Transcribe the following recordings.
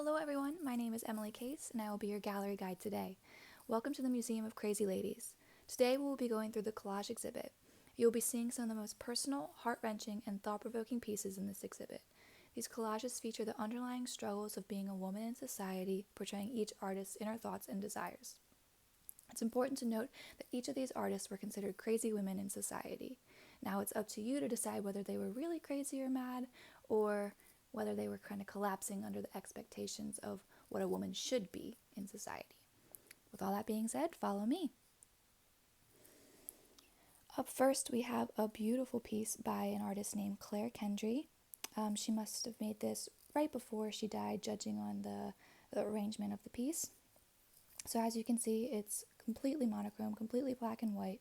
Hello everyone, my name is Emily Case and I will be your gallery guide today. Welcome to the Museum of Crazy Ladies. Today we will be going through the collage exhibit. You will be seeing some of the most personal, heart-wrenching, and thought-provoking pieces in this exhibit. These collages feature the underlying struggles of being a woman in society, portraying each artist's inner thoughts and desires. It's important to note that each of these artists were considered crazy women in society. Now it's up to you to decide whether they were really crazy or mad, or whether they were kind of collapsing under the expectations of what a woman should be in society. With all that being said, follow me. Up first, we have a beautiful piece by an artist named Claire Kendry. She must have made this right before she died, judging on the arrangement of the piece. So as you can see, it's completely monochrome, completely black and white.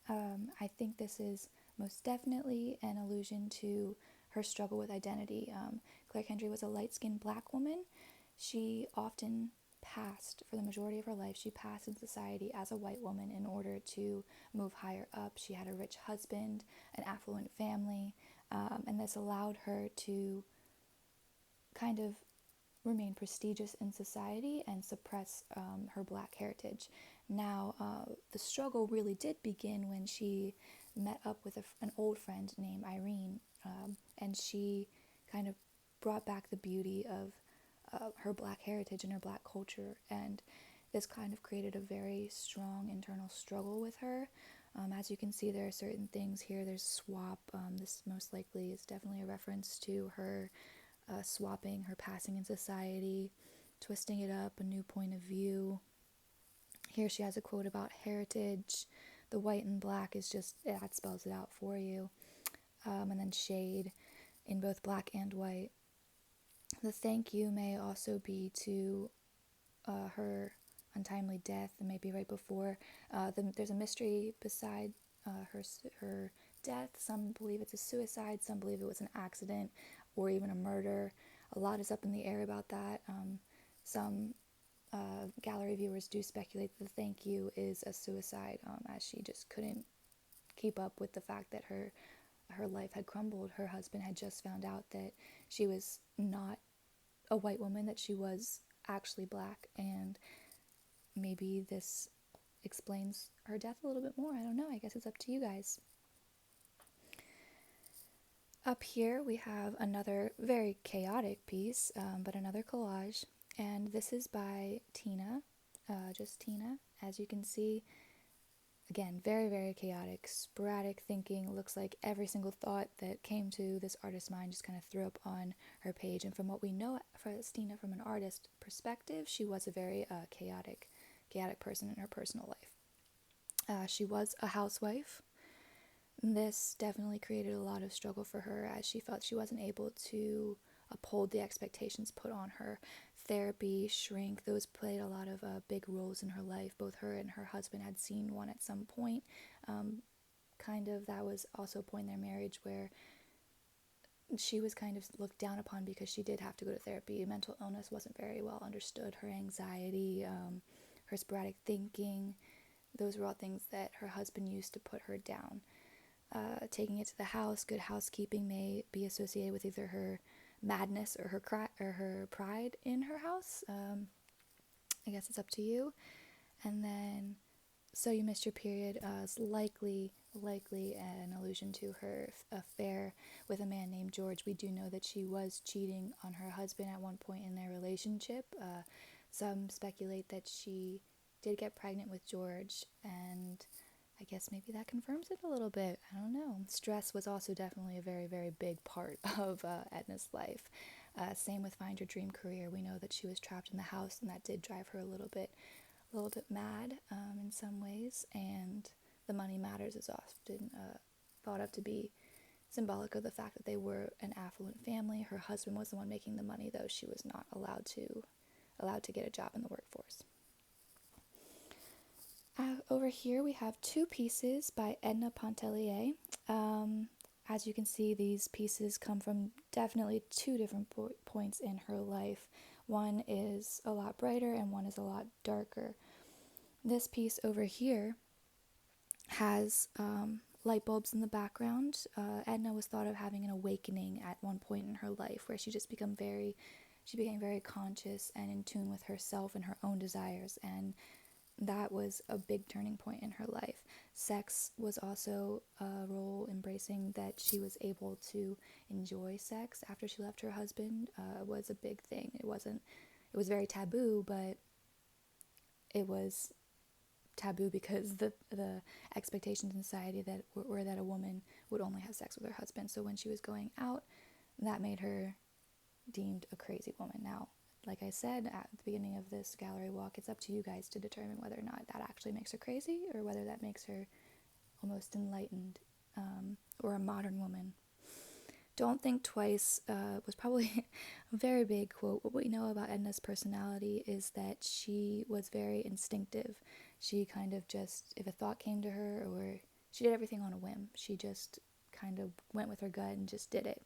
I think this is most definitely an allusion to her struggle with identity. Claire Kendry was a light-skinned black woman. She often passed, for the majority of her life, she passed in society as a white woman in order to move higher up. She had a rich husband, an affluent family, and this allowed her to kind of remain prestigious in society and suppress her black heritage. Now, the struggle really did begin when she met up with an old friend named Irene, and she kind of brought back the beauty of her black heritage and her black culture, and this kind of created a very strong internal struggle with her. As you can see, there are certain things here. There's swap. This most likely is definitely a reference to her swapping, her passing in society, twisting it up, a new point of view. Here she has a quote about heritage. The white and black is just, that spells it out for you. And then shade in both black and white. The thank you may also be to her untimely death, and maybe right before. There's a mystery beside her death. Some believe it's a suicide, some believe it was an accident or even a murder. A lot is up in the air about that. Some gallery viewers do speculate that the thank you is a suicide, as she just couldn't keep up with the fact that her life had crumbled. Her husband had just found out that she was not a white woman, that she was actually black, and maybe this explains her death a little bit more. I don't know. I guess it's up to you guys. Up here we have another very chaotic piece, but another collage, and this is by Tina, just Tina. As you can see, again, very, very chaotic, sporadic thinking. Looks like every single thought that came to this artist's mind just kind of threw up on her page. And from what we know for Tina from an artist perspective, she was a very chaotic person in her personal life. She was a housewife. This definitely created a lot of struggle for her, as she felt she wasn't able to uphold the expectations put on her. Therapy, shrink, those played a lot of big roles in her life. Both her and her husband had seen one at some point. That was also a point in their marriage where she was kind of looked down upon because she did have to go to therapy. Mental illness wasn't very well understood. Her anxiety, her sporadic thinking, those were all things that her husband used to put her down. Taking it to the house, good housekeeping may be associated with either her madness or her pride in her house. I guess it's up to you. And then, so you missed your period is likely an allusion to her affair with a man named George. We do know that she was cheating on her husband at one point in their relationship. Some speculate that she did get pregnant with George, and I guess maybe that confirms it a little bit. I don't know. Stress was also definitely a very, very big part of Edna's life. Same with Find Your Dream Career. We know that she was trapped in the house, and that did drive her a little bit mad in some ways. And the money matters is often thought of to be symbolic of the fact that they were an affluent family. Her husband was the one making the money, though she was not allowed to get a job in the workforce. Over here we have two pieces by Edna Pontellier. As you can see, these pieces come from definitely two different points in her life. One is a lot brighter and one is a lot darker. This piece over here has light bulbs in the background. Edna was thought of having an awakening at one point in her life where she just became very she became very conscious and in tune with herself and her own desires, and that was a big turning point in her life. Sex was also a role embracing that she was able to enjoy sex after she left her husband. Was a big thing. It was very taboo, but it was taboo because the expectations in society that were that a woman would only have sex with her husband. So when she was going out, that made her deemed a crazy woman. Now, like I said at the beginning of this gallery walk, it's up to you guys to determine whether or not that actually makes her crazy or whether that makes her almost enlightened, or a modern woman. Don't think twice was probably a very big quote. What we know about Edna's personality is that she was very instinctive. She kind of just, if a thought came to her, or she did everything on a whim, she just kind of went with her gut and just did it.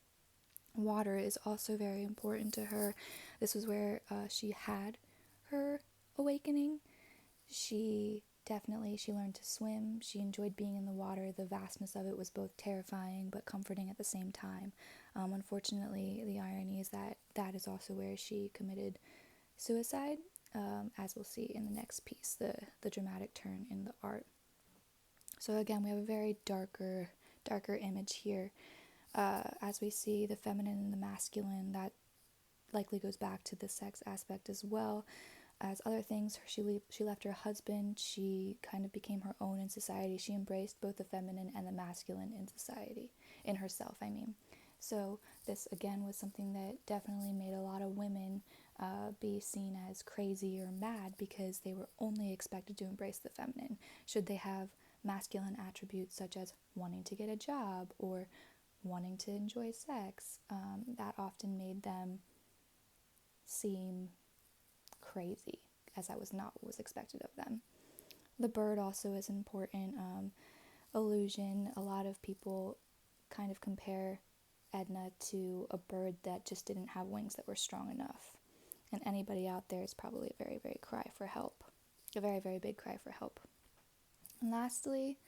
Water is also very important to her. This was where she had her awakening. She learned to swim. She enjoyed being in the water. The vastness of it was both terrifying but comforting at the same time. Unfortunately, the irony is that that is also where she committed suicide, as we'll see in the next piece, the dramatic turn in the art. So again, we have a very darker image here. As we see the feminine and the masculine, that likely goes back to the sex aspect as well as other things. She left her husband. She kind of became her own in society. She embraced both the feminine and the masculine in society, in herself, I mean. So this, again, was something that definitely made a lot of women be seen as crazy or mad because they were only expected to embrace the feminine. Should they have masculine attributes such as wanting to get a job or wanting to enjoy sex, that often made them seem crazy, as that was not what was expected of them. The bird also is an important illusion. A lot of people kind of compare Edna to a bird that just didn't have wings that were strong enough. And anybody out there is probably a very, very cry for help. A very, very big cry for help. And lastly,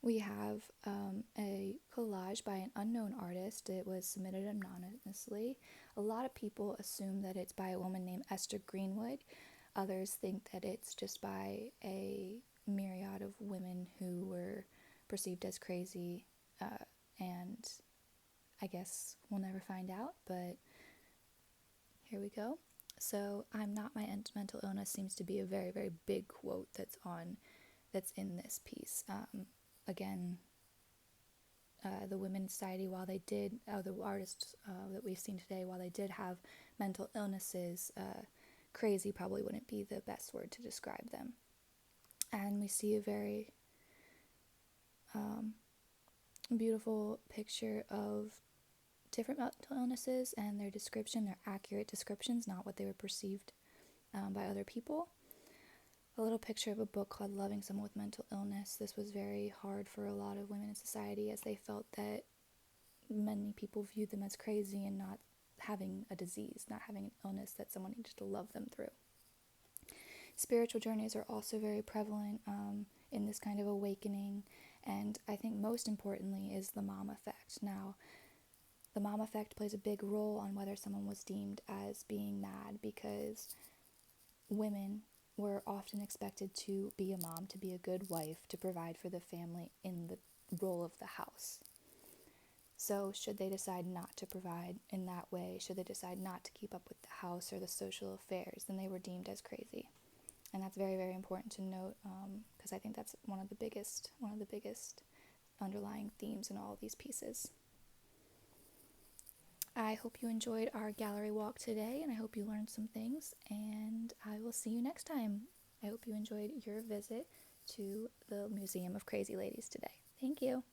we have a collage by an unknown artist. It was submitted anonymously. A lot of people assume that it's by a woman named Esther Greenwood. Others think that it's just by a myriad of women who were perceived as crazy, and I guess we'll never find out, but here we go. So, "I'm not my mental illness" seems to be a very, very big quote that's in this piece. Again, the Women's Society, while they did, the artists that we've seen today, while they did have mental illnesses, crazy probably wouldn't be the best word to describe them. And we see a very beautiful picture of different mental illnesses and their description, their accurate descriptions, not what they were perceived by other people. A little picture of a book called Loving Someone with Mental Illness. This was very hard for a lot of women in society as they felt that many people viewed them as crazy and not having a disease, not having an illness that someone needed to love them through. Spiritual journeys are also very prevalent in this kind of awakening, and I think most importantly is the mom effect. Now, the mom effect plays a big role on whether someone was deemed as being mad, because women were often expected to be a mom, to be a good wife, to provide for the family in the role of the house. So should they decide not to provide in that way, should they decide not to keep up with the house or the social affairs, then they were deemed as crazy. And that's very, very important to note, because I think that's one of the biggest underlying themes in all of these pieces. I hope you enjoyed our gallery walk today, and I hope you learned some things, and I will see you next time. I hope you enjoyed your visit to the Museum of Crazy Ladies today. Thank you.